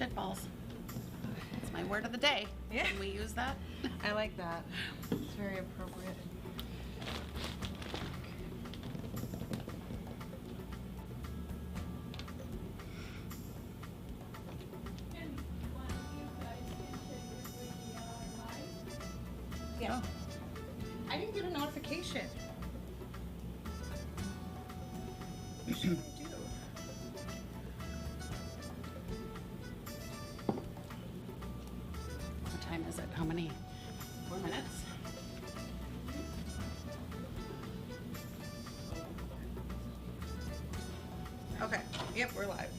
shitballs. It's my word of the day. Yeah. Can we use that? I like that. It's very appropriate. Yeah. Oh. I didn't get a notification. You should do. What time is it? How many? 4 minutes? Okay. Yep, we're live.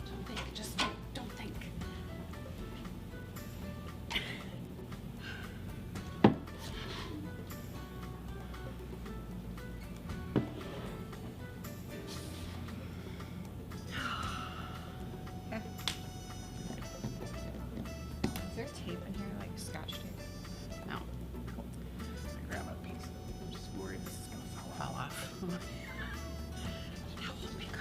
Don't think. Just don't think. Is there tape in here, like scotch tape? No. I grab a piece. I'm just worried this is gonna fall off. That won't be good.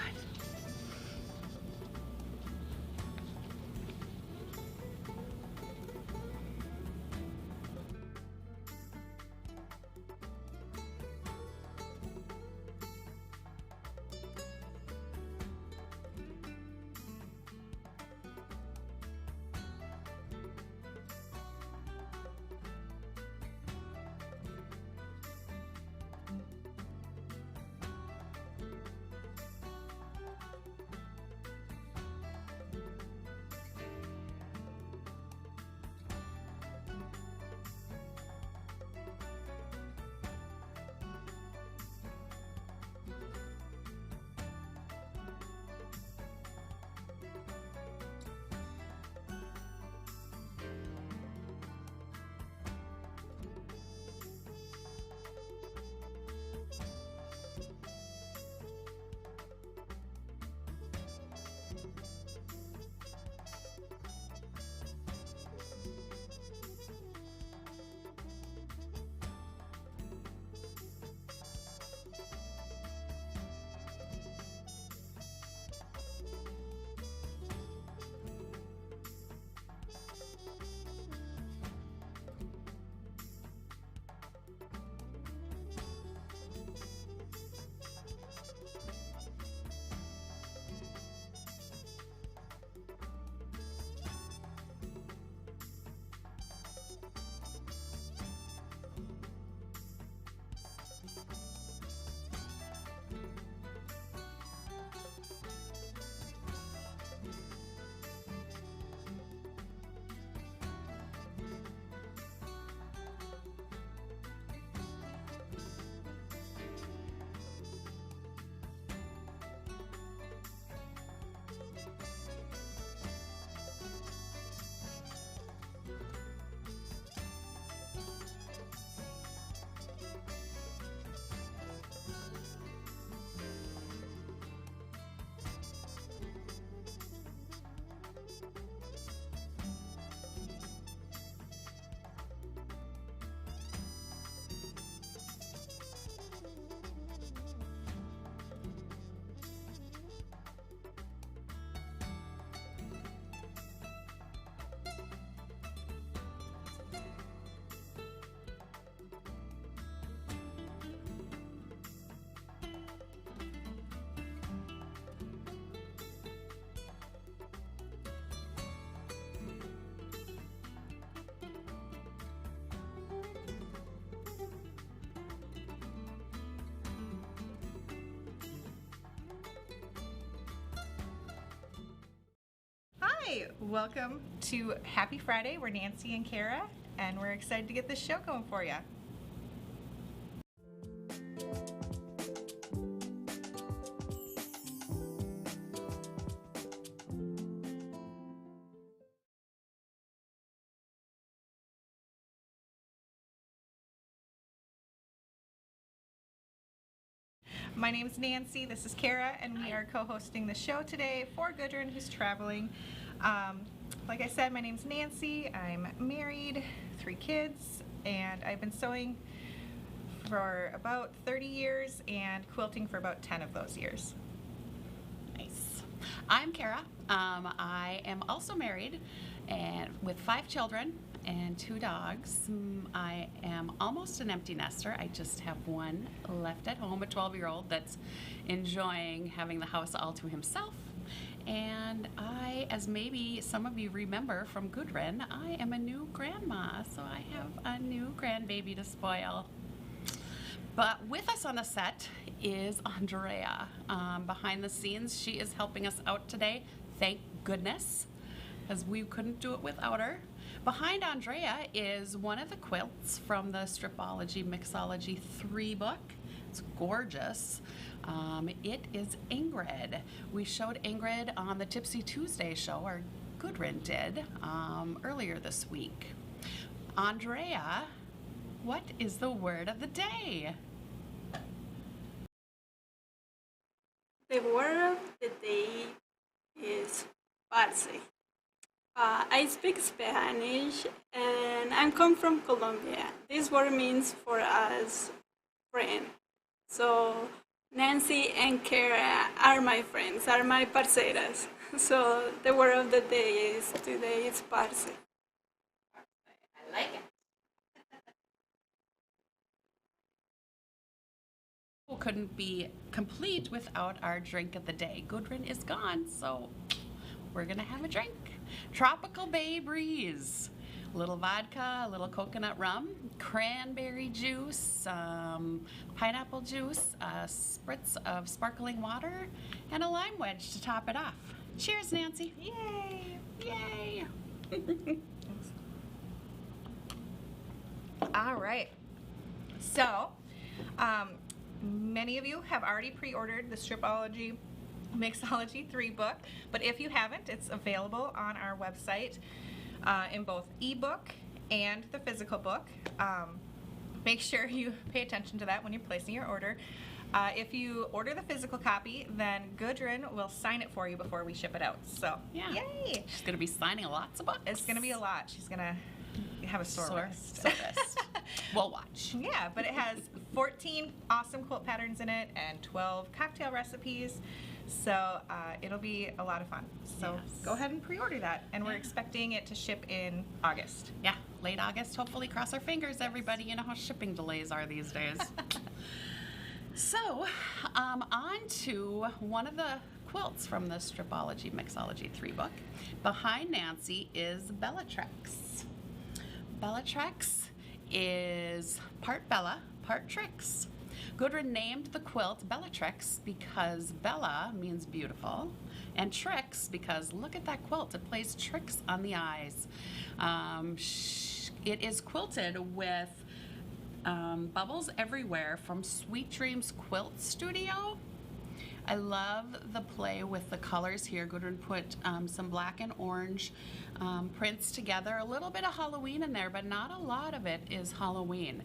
Hi, welcome to Happy Friday. We're Nancy and Kara, and we're excited to get this show going for you. My name's Nancy, this is Kara, and we are co-hosting the show today for Gudrun, who's traveling. Like I said, my name's Nancy, I'm married, 3 kids, and I've been sewing for about 30 years and quilting for about 10 of those years. Nice. I'm Kara. I am also married and with 5 children and 2 dogs. I am almost an empty nester. I just have one left at home, a 12-year-old that's enjoying having the house all to himself. And I, as maybe some of you remember from Gudrun, I am a new grandma, so I have a new grandbaby to spoil. But with us on the set is Andrea. Behind the scenes, she is helping us out today. Thank goodness, because we couldn't do it without her. Behind Andrea is one of the quilts from the Stripology Mixology 3 book. It's gorgeous. It is Ingrid. We showed Ingrid on the Tipsy Tuesday show, or Gudrun did, earlier this week. Andrea, what is the word of the day? The word of the day is parce. I speak Spanish and I come from Colombia. This word means for us friend. So Nancy and Kara are my friends, are my parceras. So the word of the day is today is parce. I like it. Couldn't be complete without our drink of the day. Gudrun is gone, so we're gonna have a drink. Tropical Bay Breeze. A little vodka, a little coconut rum, cranberry juice, pineapple juice, a spritz of sparkling water, and a lime wedge to top it off. Cheers, Nancy. Yay! Yay! All right. So, many of you have already pre-ordered the Stripology Mixology 3 book, but if you haven't, it's available on our website in both ebook and the physical book. Make sure you pay attention to that when you're placing your order. If you order the physical copy, then Gudrun will sign it for you before we ship it out. So, Yeah. Yay! She's gonna be signing lots of books. It's going to be a lot. She's going to have a sore wrist. Sore wrist. We'll watch. Yeah, but it has 14 awesome quilt patterns in it and 12 cocktail recipes. So it'll be a lot of fun. So Yes. go ahead and pre-order that. And we're Yeah. expecting it to ship in August. Yeah, late August. Hopefully, cross our fingers, everybody. You know how shipping delays are these days. So, on to one of the quilts from the Stripology Mixology 3 book. Behind Nancy is Bellatrix. Bellatrix is part Bella, part Trix. Gudrun named the quilt Bellatrix because Bella means beautiful, and Trix because look at that quilt, it plays tricks on the eyes. It is quilted with bubbles everywhere from Sweet Dreams Quilt Studio. I love the play with the colors here. Gudrun put some black and orange prints together. A little bit of Halloween in there, but not a lot of it is Halloween.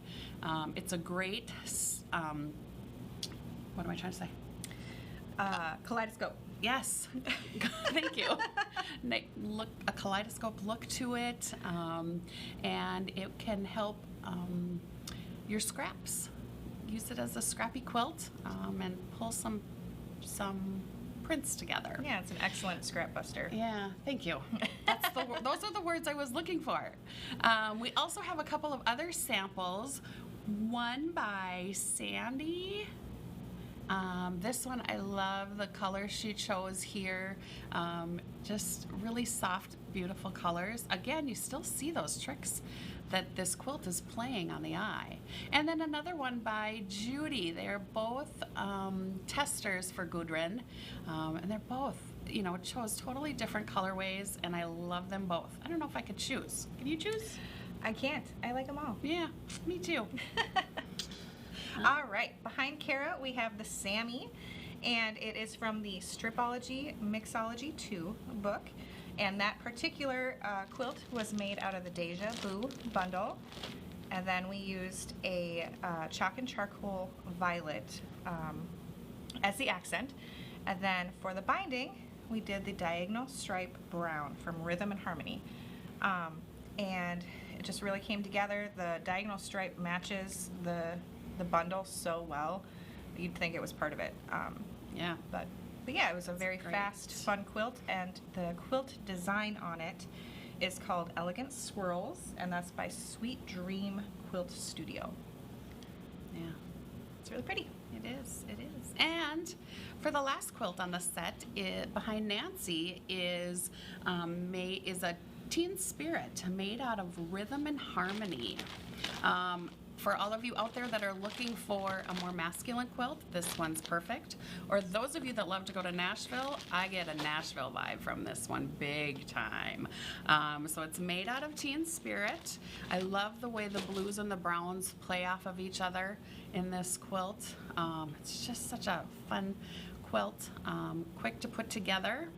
It's a great, what am I trying to say? Kaleidoscope. Yes, thank you. Look, a kaleidoscope look to it, and it can help your scraps. Use it as a scrappy quilt and pull some prints together. Yeah, it's an excellent scrap buster. Yeah, thank you. Those are the words I was looking for. We also have a couple of other samples. One by Sandy. This one, I love the color she chose here. Just really soft, beautiful colors. Again, you still see those tricks that this quilt is playing on the eye. And then another one by Judy. They're both testers for Gudrun, and they're both, you know, chose totally different colorways, and I love them both. I don't know if I could choose. Can you choose? I can't. I like them all. Yeah, me too. All right, behind Kara we have the Sami, and it is from the Stripology Mixology 2 book. And that particular quilt was made out of the Deja Vu bundle. And then we used a chalk and charcoal violet as the accent. And then for the binding, we did the diagonal stripe brown from Rhythm and Harmony. And it just really came together. The diagonal stripe matches the bundle so well that you'd think it was part of it. Yeah. But yeah, it was a very great. fast, fun quilt, and the quilt design on it is called Elegant Swirls, and that's by Sweet Dream Quilt Studio. Yeah. It's really pretty. It is. It is. And for the last quilt on the set, behind Nancy is a Teen Spirit made out of Rhythm and Harmony. For all of you out there that are looking for a more masculine quilt, this one's perfect. Or those of you that love to go to Nashville, I get a Nashville vibe from this one big time. So it's made out of Teen Spirit. I love the way the blues and the browns play off of each other in this quilt. It's just such a fun quilt, quick to put together.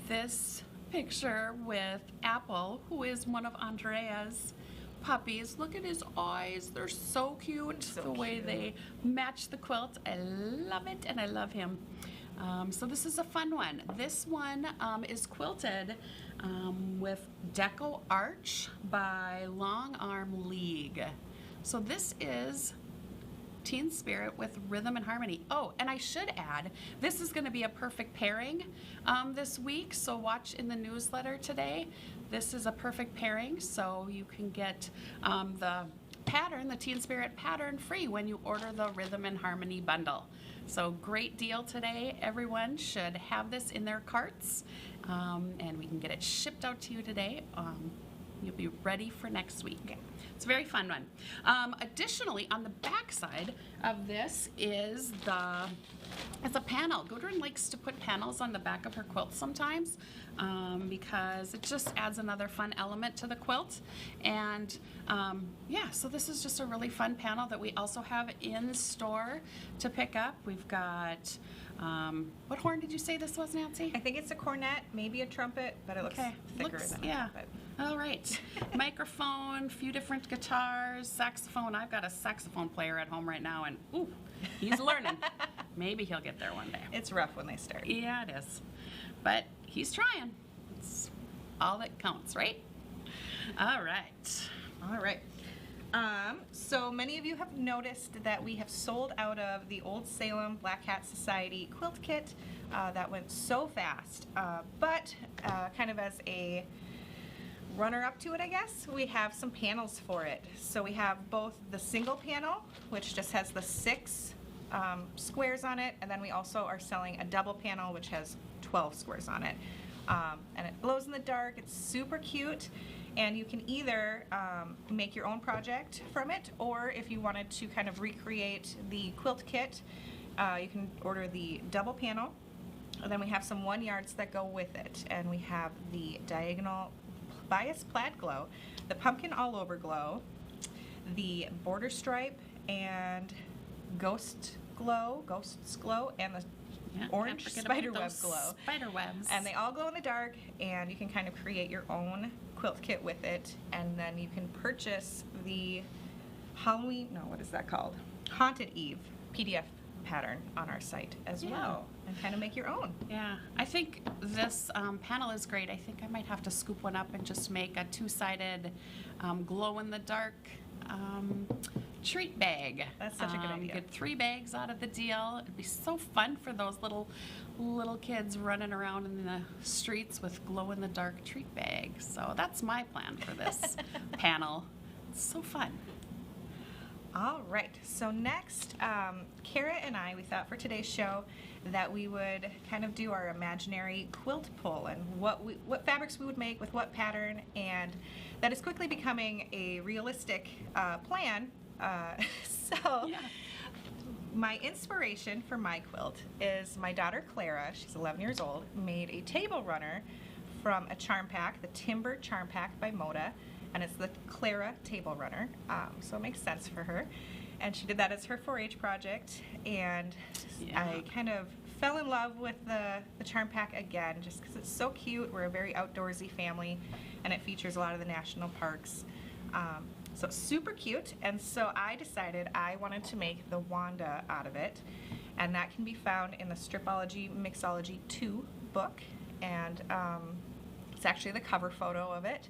This picture with Apple, who is one of Andrea's puppies. Look at his eyes. They're so cute. So the way cute. they match the quilt. I love it, and I love him. So this is a fun one. This one is quilted with Deco Arch by Long Arm League. So this is Teen Spirit with Rhythm and Harmony. Oh, and I should add, this is going to be a perfect pairing this week, so watch in the newsletter today. This is a perfect pairing, so you can get the pattern, the Teen Spirit pattern, free when you order the Rhythm and Harmony bundle. So great deal today. Everyone should have this in their carts, and we can get it shipped out to you today. You'll be ready for next week. Okay. It's a very fun one. Additionally, on the back side of this is it's a panel. Gudrun likes to put panels on the back of her quilt sometimes because it just adds another fun element to the quilt. And yeah, so this is just a really fun panel that we also have in store to pick up. We've got, what horn did you say this was, Nancy? I think it's a cornet, maybe a trumpet, but it looks thicker than yeah. that. All right. Microphone, few different guitars, saxophone. I've got a saxophone player at home right now, and ooh, he's learning. Maybe he'll get there one day. It's rough when they start. Yeah, it is. But he's trying. It's all that counts, right? All right. All right. So many of you have noticed that we have sold out of the Old Salem Black Hat Society quilt kit. That went so fast. But kind of as a runner-up to it, I guess, we have some panels for it. So we have both the single panel, which just has the 6 squares on it, and then we also are selling a double panel, which has 12 squares on it. And it glows in the dark. It's super cute. And you can either make your own project from it, or if you wanted to kind of recreate the quilt kit, you can order the double panel. And then we have some 1-yards that go with it. And we have the diagonal bias plaid glow, the pumpkin all over glow, the border stripe and ghosts glow, and the orange spiderweb glow. Spider webs. And they all glow in the dark, and you can kind of create your own quilt kit with it. And then you can purchase the Halloween, no, what is that called? Haunted Eve PDF pattern on our site as well, and kind of make your own. Yeah, I think this panel is great. I think I might have to scoop one up and just make a 2-sided glow-in-the-dark treat bag. That's such a good idea. Get 3 bags out of the deal. It'd be so fun for those little kids running around in the streets with glow-in-the-dark treat bags. So that's my plan for this panel. It's so fun. All right, so next, Kara and I, we thought for today's show that we would kind of do our imaginary quilt pull and what fabrics we would make with what pattern, and that is quickly becoming a realistic plan. So my inspiration for my quilt is my daughter Clara. She's 11 years old, made a table runner from a charm pack, the Timber Charm Pack by Moda. And it's the Clara table runner, so it makes sense for her. And she did that as her 4-H project, and I kind of fell in love with the charm pack again, just because it's so cute. We're a very outdoorsy family, and it features a lot of the national parks. So it's super cute, and so I decided I wanted to make the Wanda out of it. and that can be found in the Stripology Mixology 2 book, and it's actually the cover photo of it.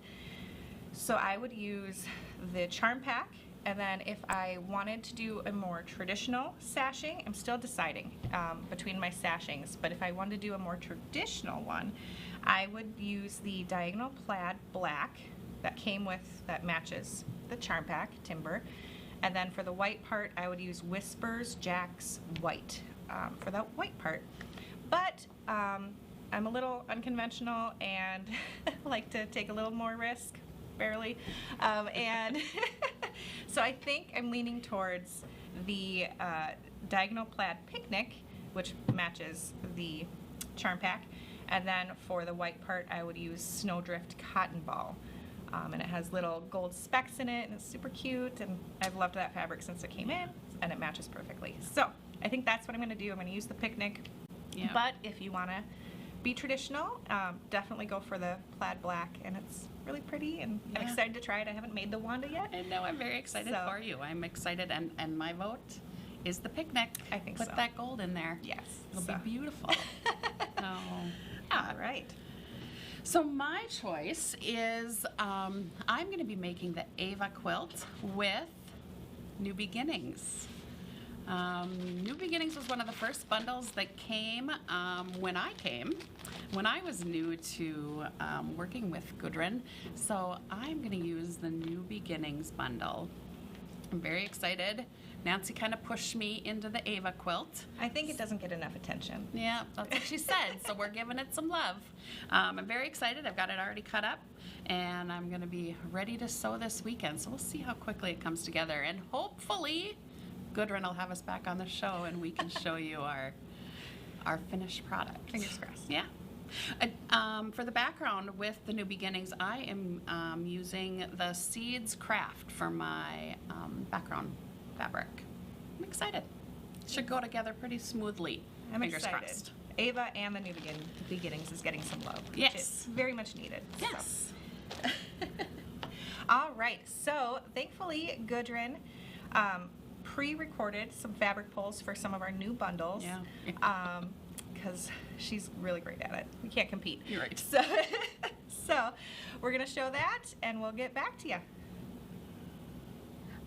So I would use the charm pack, and then if I wanted to do a more traditional sashing, I'm still deciding between my sashings, but if I wanted to do a more traditional one, I would use the Diagonal Plaid Black that matches the charm pack, Timber. And then for the white part, I would use Whispers Jack's White for that white part. But I'm a little unconventional and like to take a little more risk, barely. And so I think I'm leaning towards the Diagonal Plaid Picnic, which matches the charm pack. And then for the white part, I would use Snowdrift Cotton Ball. And it has little gold specks in it, and it's super cute, and I've loved that fabric since it came in, and it matches perfectly. So I think that's what I'm going to do. I'm going to use the Picnic, but if you want to be traditional, definitely go for the plaid black, and it's really pretty, and I'm excited to try it. I haven't made the Wanda yet. And no, I'm very excited for you. I'm excited, and my vote is the Picnic. I think Put so. that gold in there. Yes. It'll be beautiful. All right. So my choice is I'm going to be making the Ava quilt with New Beginnings. New Beginnings was one of the first bundles that came when I was new to working with Gudrun. So I'm going to use the New Beginnings bundle. I'm very excited. Nancy kind of pushed me into the Ava quilt. I think it doesn't get enough attention. Yeah, that's what she said, so we're giving it some love. I'm very excited. I've got it already cut up, and I'm going to be ready to sew this weekend, so we'll see how quickly it comes together, and hopefully Gudrun will have us back on the show, and we can show you our finished product. Fingers crossed. Yeah. For the background with the New Beginnings, I am using the Seeds Craft for my background fabric. I'm excited. Should go together pretty smoothly. I'm Fingers excited. crossed. Ava and the New Beginnings is getting some love. Which Yes. is very much needed. Yes. So. All right. So thankfully, Gudrun pre-recorded some fabric pulls for some of our new bundles. Yeah. Because she's really great at it. We can't compete. You're right. So we're going to show that, and we'll get back to you.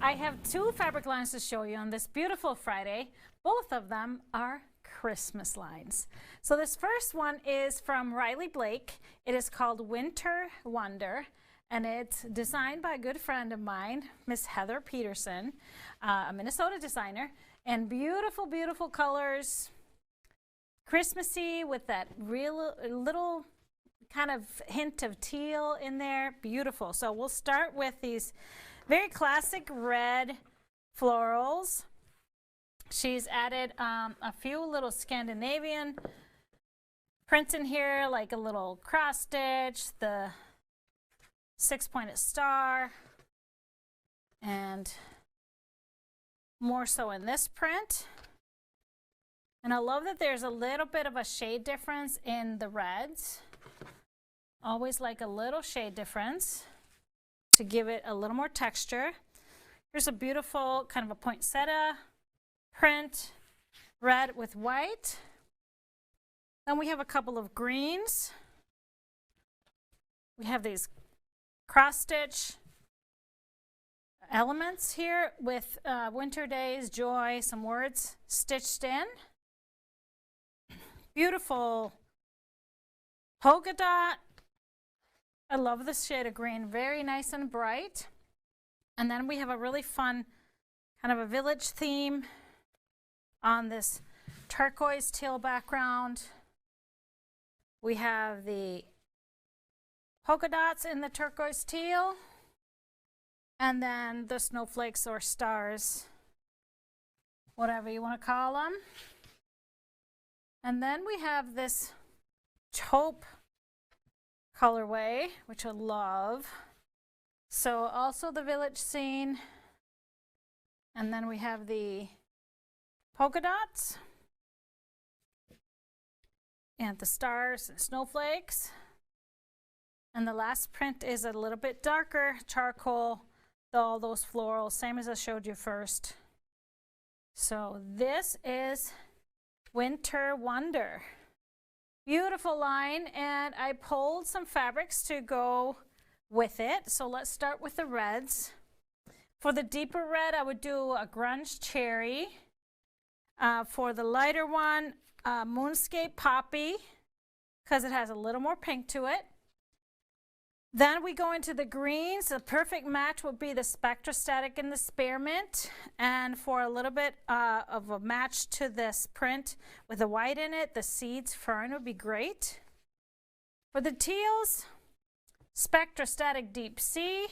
I have two fabric lines to show you on this beautiful Friday. Both of them are Christmas lines. So this first one is from Riley Blake. It is called Winter Wonder, and it's designed by a good friend of mine, Miss Heather Peterson, a Minnesota designer, and beautiful, beautiful colors. Christmassy with that real little kind of hint of teal in there. Beautiful. So we'll start with these very classic red florals. She's added a few little Scandinavian prints in here, like a little cross stitch, the 6-pointed star, and more so in this print. And I love that there's a little bit of a shade difference in the reds. Always like a little shade difference to give it a little more texture. Here's a beautiful kind of a poinsettia print, red with white. Then we have a couple of greens. We have these cross stitch elements here with winter days, joy, some words stitched in. Beautiful polka dot. I love this shade of green, very nice and bright. And then we have a really fun kind of a village theme on this turquoise teal background. We have the polka dots in the turquoise teal, and then the snowflakes or stars, whatever you want to call them. And then we have this taupe colorway, which I love. So also the village scene. And then we have the polka dots and the stars and snowflakes. And the last print is a little bit darker charcoal, all those florals, same as I showed you first. So this is Winter Wonder. Beautiful line, and I pulled some fabrics to go with it. So let's start with the reds. For the deeper red, I would do a grunge cherry. For the lighter one, moonscape poppy, because it has a little more pink to it. Then we go into the greens. The perfect match would be the Spectrostatic and the Spearmint. And for a little bit of a match to this print with the white in it, the Seeds Fern would be great. For the teals, Spectrostatic Deep Sea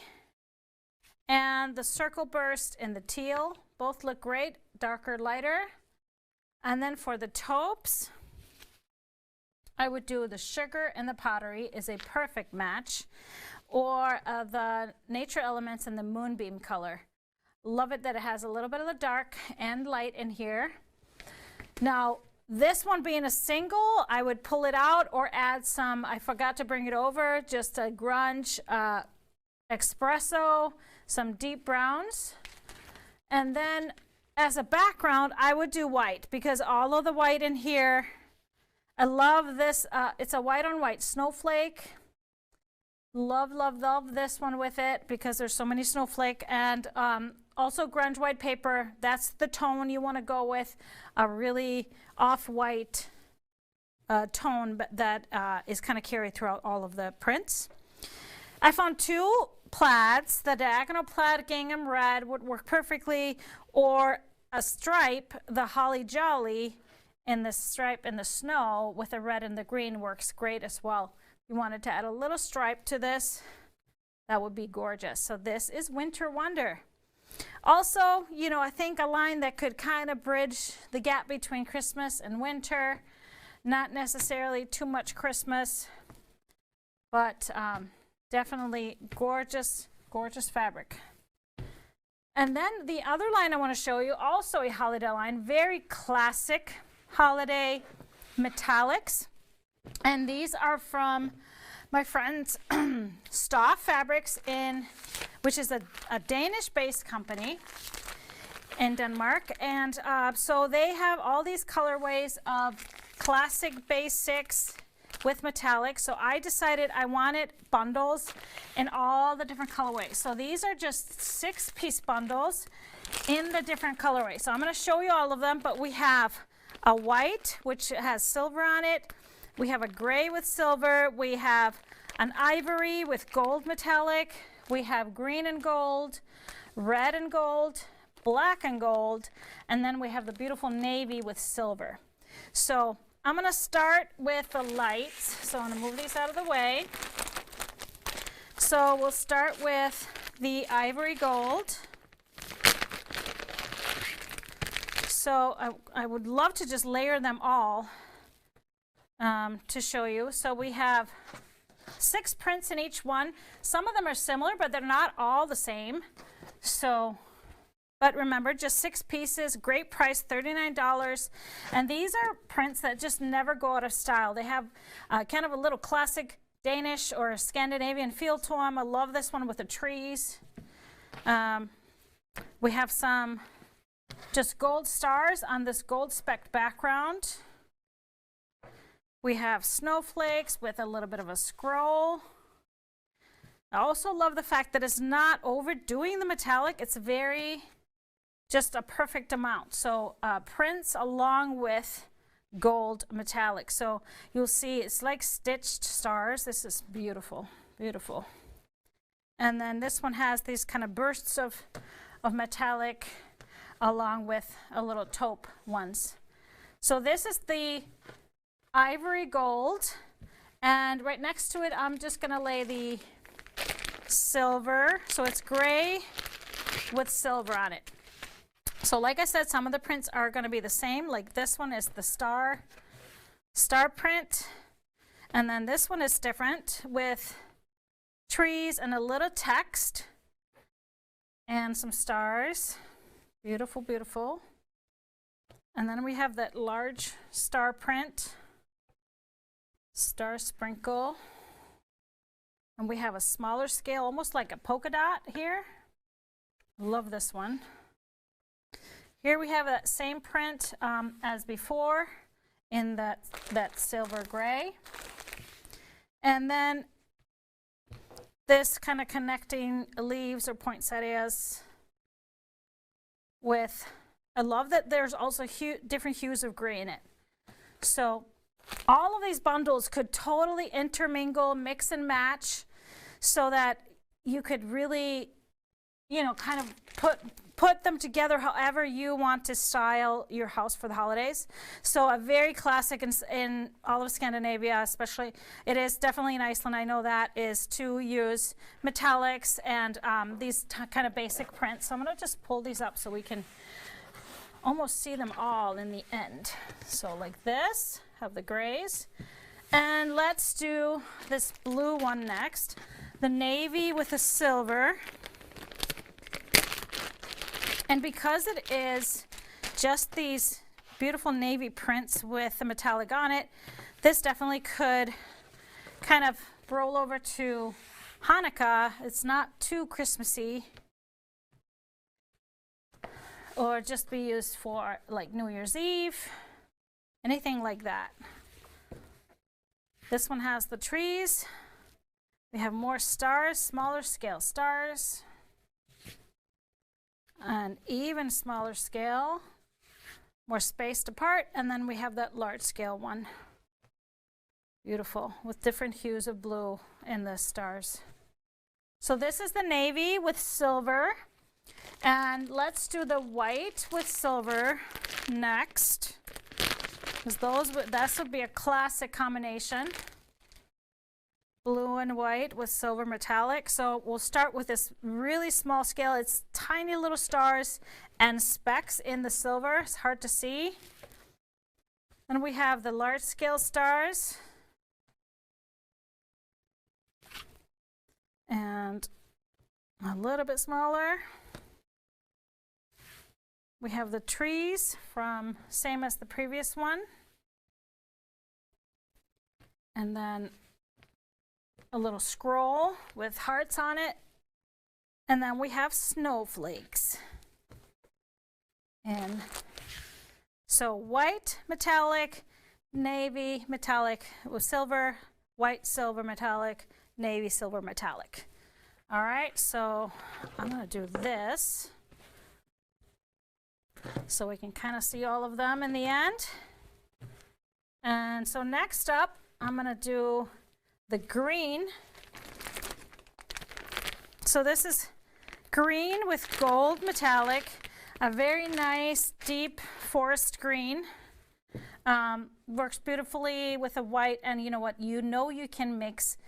and the Circle Burst in the teal. Both look great, darker, lighter. And then for the taupes, I would do the Sugar and the Pottery is a perfect match, or the Nature Elements in the Moonbeam color. Love it that it has a little bit of the dark and light in here. Now, this one being a single, I would pull it out or add some, I forgot to bring it over, just a grunge espresso, some deep browns. And then as a background, I would do white, because all of the white in here, I love this. It's a white on white snowflake. Love, love, love this one with it because there's so many snowflake. And also grunge white paper. That's the tone you want to go with. A really off-white tone that is kind of carried throughout all of the prints. I found two plaids. The diagonal plaid gingham red would work perfectly, or a stripe, the Holly Jolly, in the stripe in the snow with the red and the green works great as well. If you wanted to add a little stripe to this, that would be gorgeous. So this is Winter Wonder. Also, you know, I think a line that could kind of bridge the gap between Christmas and winter, not necessarily too much Christmas, but definitely gorgeous, gorgeous fabric. And then the other line I want to show you, also a holiday line, very classic holiday metallics, and these are from my friend's Staff Fabrics, which is a Danish-based company in Denmark. And so they have all these colorways of classic basics with metallic. So I decided I wanted bundles in all the different colorways. So these are just 6-piece bundles in the different colorways. So I'm going to show you all of them, but we have a white, which has silver on it. We have a gray with silver. We have an ivory with gold metallic. We have green and gold, red and gold, black and gold, and then we have the beautiful navy with silver. So I'm going to start with the lights. So I'm going to move these out of the way. So we'll start with the ivory gold. So I would love to just layer them all to show you. So we have 6 prints in each one. Some of them are similar, but they're not all the same. So, but remember, just 6 pieces, great price, $39. And these are prints that just never go out of style. They have kind of a little classic Danish or Scandinavian feel to them. I love this one with the trees. We have some just gold stars on this gold specked background. We have snowflakes with a little bit of a scroll. I also love the fact that it's not overdoing the metallic. It's very, just a perfect amount. So prints along with gold metallic. So you'll see it's like stitched stars. This is beautiful, beautiful. And then this one has these kind of bursts of metallic along with a little taupe ones. So this is the ivory gold, and right next to it I'm just going to lay the silver. So it's gray with silver on it. So like I said, some of the prints are going to be the same. Like this one is the star print, and then this one is different with trees and a little text and some stars. Beautiful, beautiful. And then we have that large star print, star sprinkle. And we have a smaller scale, almost like a polka dot here. Love this one. Here we have that same print as before, in that silver gray. And then this kind of connecting leaves or poinsettias with, I love that there's also different hues of gray in it. So all of these bundles could totally intermingle, mix and match, so that you could really, you know, kind of put them together however you want to style your house for the holidays. So a very classic in all of Scandinavia, especially, it is definitely in Iceland, I know that, is to use metallics and these kind of basic prints. So I'm going to just pull these up so we can almost see them all in the end. So like this, have the grays. And let's do this blue one next. The navy with the silver. And because it is just these beautiful navy prints with the metallic on it, this definitely could kind of roll over to Hanukkah. It's not too Christmassy. Or just be used for like New Year's Eve, anything like that. This one has the trees. We have more stars, smaller scale stars. An even smaller scale, more spaced apart, and then we have that large scale one. Beautiful, with different hues of blue in the stars. So this is the navy with silver, and let's do the white with silver next, because that would be a classic combination. Blue and white with silver metallic. So we'll start with this really small scale. It's tiny little stars and specks in the silver. It's hard to see. And we have the large scale stars. And a little bit smaller. We have the trees from same as the previous one. And then a little scroll with hearts on it. And then we have snowflakes. And so white, metallic, navy, metallic with silver, white, silver, metallic, navy, silver, metallic. All right, so I'm going to do this so we can kind of see all of them in the end. And so next up, I'm going to do the green. So this is green with gold metallic, a very nice deep forest green. Works beautifully with a white, and you know what? You know you can mix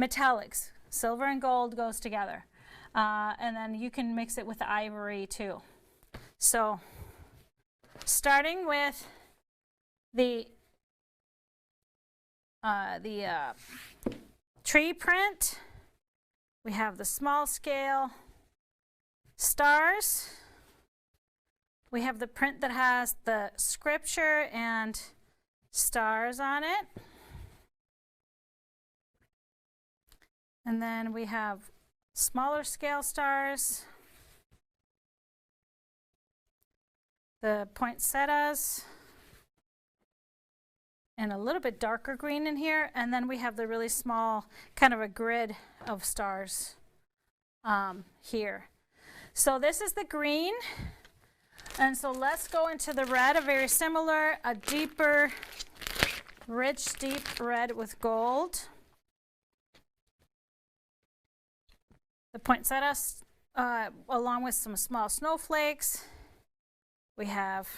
metallics. Silver and gold goes together. And then you can mix it with ivory too. So starting with the tree print, we have the small scale stars. We have the print that has the scripture and stars on it. And then we have smaller scale stars, the poinsettias, and a little bit darker green in here. And then we have the really small, kind of a grid of stars here. So this is the green. And so let's go into the red, a very similar, a deeper, rich, deep red with gold. The poinsettias, along with some small snowflakes. We have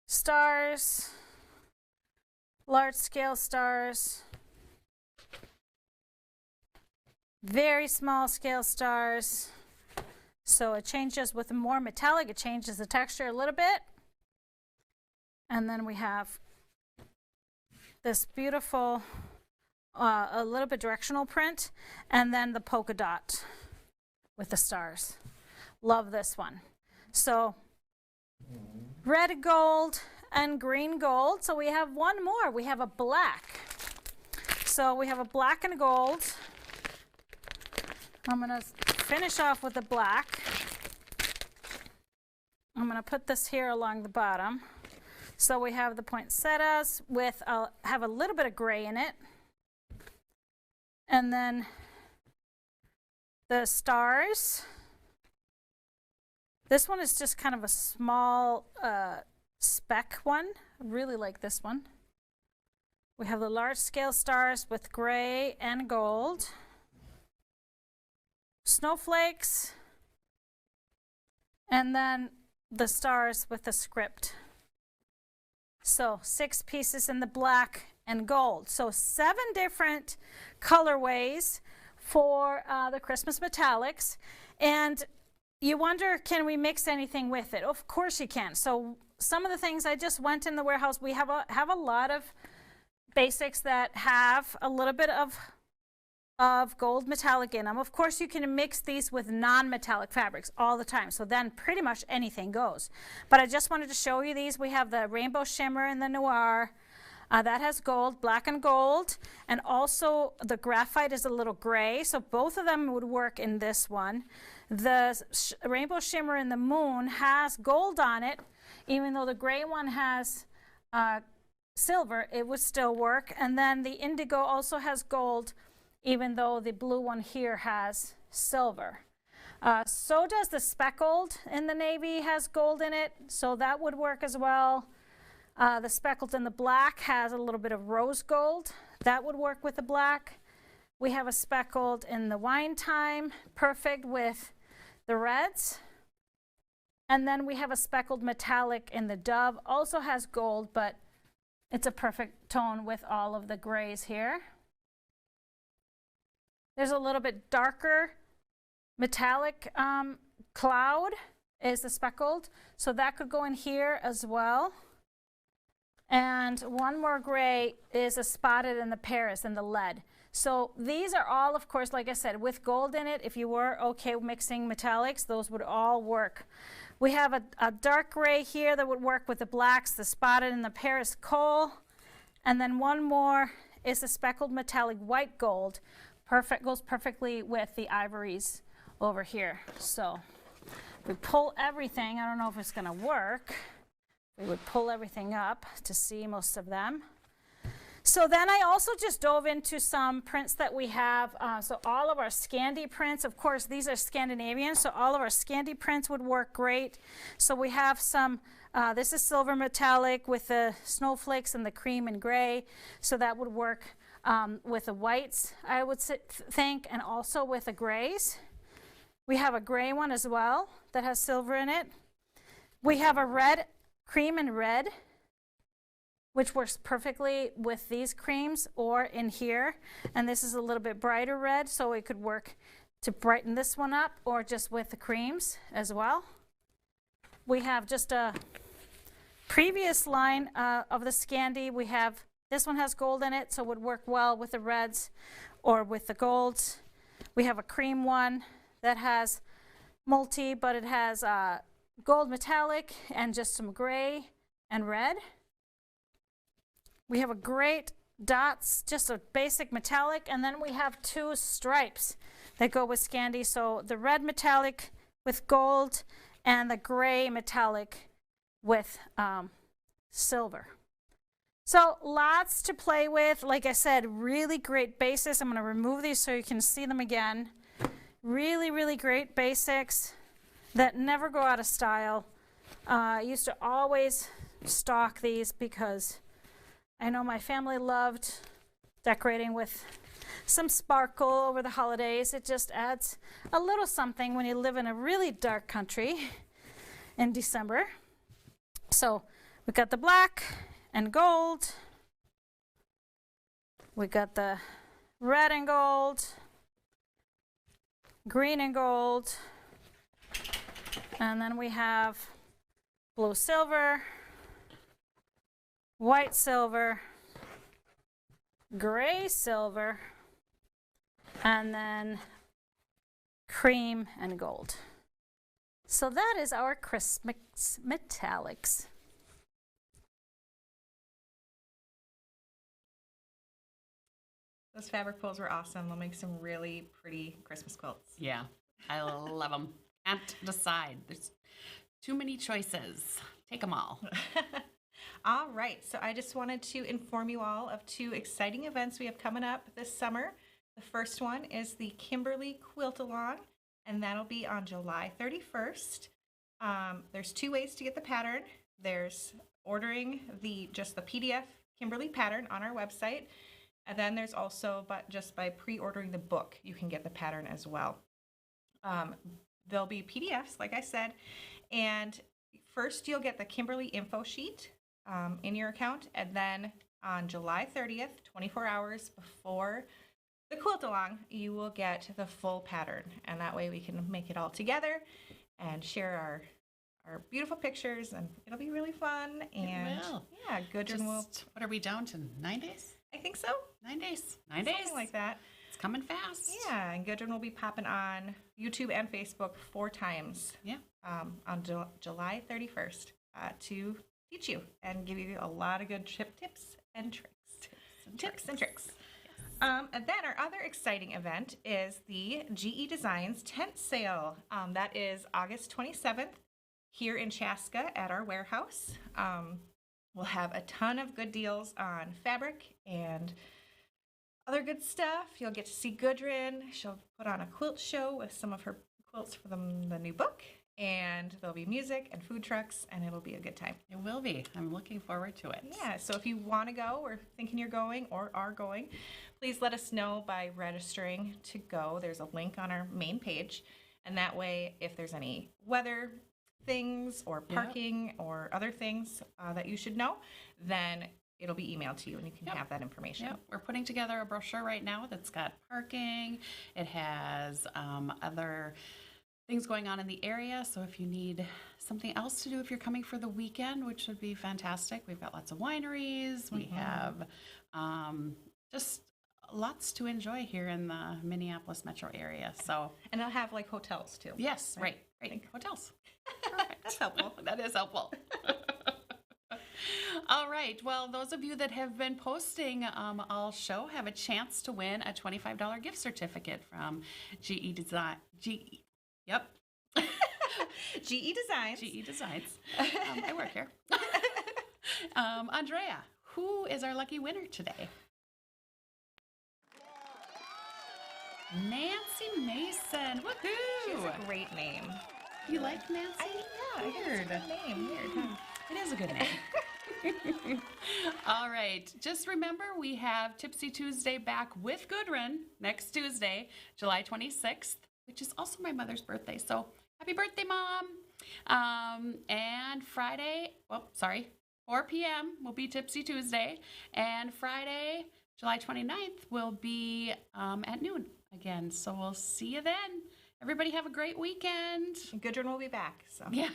stars, large scale stars, very small scale stars. So it changes with the more metallic, it changes the texture a little bit. And then we have this beautiful, a little bit directional print, and then the polka dot with the stars. Love this one. So red gold and green gold. So we have one more. We have a black. So we have a black and a gold. I'm going to finish off with the black. I'm going to put this here along the bottom. So we have the poinsettias with, have a little bit of gray in it. And then the stars. This one is just kind of a small speck one. I really like this one. We have the large scale stars with gray and gold. Snowflakes. And then the stars with the script. So 6 pieces in the black and gold. So 7 different colorways for the Christmas metallics. And you wonder, can we mix anything with it? Of course you can. So some of the things, I just went in the warehouse. We have a lot of basics that have a little bit of gold metallic in them. Of course, you can mix these with non-metallic fabrics all the time. So then pretty much anything goes. But I just wanted to show you these. We have the rainbow shimmer and the noir. That has gold, black and gold. And also the graphite is a little gray. So both of them would work in this one. The rainbow shimmer in the moon has gold on it. Even though the gray one has silver, it would still work. And then the indigo also has gold, even though the blue one here has silver. So does the speckled in the navy, has gold in it, so that would work as well. The speckled in the black has a little bit of rose gold. That would work with the black. We have a speckled in the wine time, perfect with the reds. And then we have a speckled metallic in the dove, also has gold, but it's a perfect tone with all of the grays here. There's a little bit darker metallic cloud is the speckled, so that could go in here as well. And one more gray is a spotted in the Paris and the lead. So these are all, of course, like I said, with gold in it. If you were okay mixing metallics, those would all work. We have a dark gray here that would work with the blacks, the spotted and the Paris coal. And then one more is the speckled metallic white gold. Perfect, goes perfectly with the ivories over here. So we pull everything. I don't know if it's going to work. We would pull everything up to see most of them. So then I also just dove into some prints that we have. So all of our Scandi prints, of course, these are Scandinavian, so all of our Scandi prints would work great. So we have some, this is silver metallic with the snowflakes and the cream and gray. So that would work with the whites, I would think, and also with the grays. We have a gray one as well that has silver in it. We have a red, cream and red, which works perfectly with these creams or in here. And this is a little bit brighter red, so it could work to brighten this one up or just with the creams as well. We have just a previous line of the Scandi. We have, this one has gold in it, so it would work well with the reds or with the golds. We have a cream one that has multi, but it has gold metallic and just some gray and red. We have a great dots, just a basic metallic, and then we have 2 stripes that go with Scandi. So the red metallic with gold and the gray metallic with silver. So lots to play with. Like I said, really great basics. I'm going to remove these so you can see them again. Really, really great basics that never go out of style. I used to always stock these because I know my family loved decorating with some sparkle over the holidays. It just adds a little something when you live in a really dark country in December. So we got the black and gold. We got the red and gold, green and gold, and then we have blue silver, white silver, gray silver, and then cream and gold. So that is our Christmas metallics. Those fabric pulls were awesome. They'll make some really pretty Christmas quilts. Yeah, I love them. Can't decide. There's too many choices. Take them all. All right, so I just wanted to inform you all of 2 exciting events we have coming up this summer. The first one is the Kimberly Quilt Along, and that'll be on July 31st. There's 2 ways to get the pattern. There's ordering just the PDF Kimberly pattern on our website, and then there's also, but just by pre-ordering the book, you can get the pattern as well. There'll be PDFs, like I said, and first you'll get the Kimberly info sheet in your account, and then on July 30th, 24 hours before the quilt along, you will get the full pattern, and that way we can make it all together and share our beautiful pictures, and it'll be really fun. And will. yeah, Gudrun will. What are we down to? 9 days? I think so. 9 days. 9 Something days. like that. It's coming fast. Yeah, and Gudrun will be popping on YouTube and Facebook 4 times. Yeah. On July 31st to teach you and give you a lot of good tips and tricks. Tips and tricks. And then our other exciting event is the GE Designs tent sale. That is August 27th here in Chaska at our warehouse. We'll have a ton of good deals on fabric and other good stuff. You'll get to see Gudrun. She'll put on a quilt show with some of her quilts for the new book. And there'll be music and food trucks, and it'll be a good time. It will be. I'm looking forward to it. Yeah, so if you want to go or thinking you're going or are going, please let us know by registering to go. There's a link on our main page, and that way, if there's any weather things or parking or other things that you should know, then it'll be emailed to you, and you can have that information. Yep. We're putting together a brochure right now that's got parking. It has other things going on in the area. So if you need something else to do, if you're coming for the weekend, which would be fantastic, we've got lots of wineries. We have just lots to enjoy here in the Minneapolis metro area. So, and they'll have like hotels too. yes, right. Hotels. Perfect. That's helpful. That is helpful. All right. Well, those of you that have been posting all show have a chance to win a $25 gift certificate from GE Design. Yep. GE Designs. GE Designs. I work here. Andrea, who is our lucky winner today? Nancy Mason. Woohoo! She has a great name. You like Nancy? Yeah, Weird. it's a good name. Weird. Huh? It is a good name. All right. Just remember, we have Tipsy Tuesday back with Gudrun next Tuesday, July 26th, which is also my mother's birthday. So happy birthday, Mom. And Friday, 4 p.m. will be Tipsy Tuesday. And Friday, July 29th, will be at noon again. So we'll see you then. Everybody have a great weekend. And Gudrun will be back. So Yeah.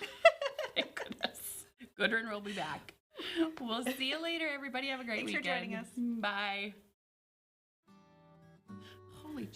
Thank goodness. Gudrun will be back. We'll see you later, everybody. Have a great Thanks weekend. for joining us. Bye. Holy